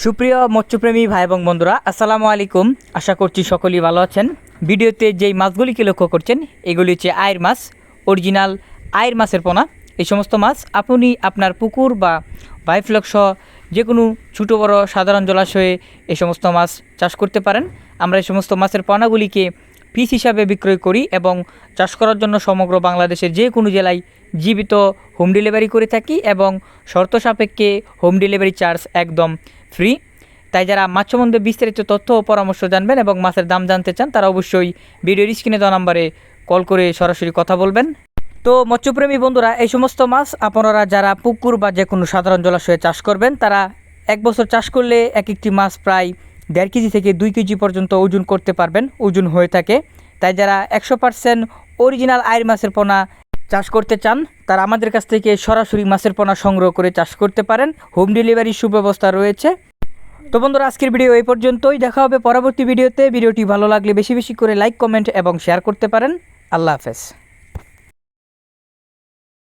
সুপ্রিয় মৎস্যপ্রেমী ভাই এবং বন্ধুরা, আসসালামু আলাইকুম। আশা করছি সকলেই ভালো আছেন। ভিডিওতে যেই মাছগুলিকে লক্ষ্য করছেন এগুলি হচ্ছে আয়ের মাছ, অরিজিনাল আয়ের মাছের পোনা। এই সমস্ত মাছ আপনি আপনার পুকুর বা বাইফ্লক সহ যে কোনো ছোটো বড়ো সাধারণ জলাশয়ে এই সমস্ত মাছ চাষ করতে পারেন। আমরা এই সমস্ত মাছের পোনাগুলিকে পিস হিসাবে বিক্রয় করি এবং চাষ করার জন্য সমগ্র বাংলাদেশের যে কোনো জেলায় জীবিত হোম ডেলিভারি করে থাকি এবং শর্ত সাপেক্ষে হোম ডেলিভারি চার্জ একদম ফ্রি। তাই যারা মাছ সম্বন্ধে বিস্তারিত তথ্য ও পরামর্শ জানবেন এবং মাছের দাম জানতে চান তারা অবশ্যই ভিডিওর স্ক্রিনে দেওয়া নাম্বারে কল করে সরাসরি কথা বলবেন। তো মৎস্যপ্রেমী বন্ধুরা, এই সমস্ত মাছ আপনারা যারা পুকুর বা যে কোনো সাধারণ জলাশয়ে চাষ করবেন তারা এক বছর চাষ করলে এক একটি মাছ প্রায় 1.5 কেজি থেকে 2 কেজি পর্যন্ত ওজন করতে পারবেন, ওজন হয়ে থাকে। তাই যারা 100% অরিজিনাল আয়ের মাছের পোনা চাষ করতে চান তারা আমাদের কাছ থেকে সরাসরি মাছের পোনা সংগ্রহ করে চাষ করতে পারেন। হোম ডেলিভারির সুব্যবস্থা রয়েছে। তো বন্ধুরা, আজকের ভিডিও এই পর্যন্তই। দেখা হবে পরবর্তী ভিডিওতে। ভিডিওটি ভালো লাগলে বেশি বেশি করে লাইক, কমেন্ট এবং শেয়ার করতে পারেন। আল্লাহ হাফেজ।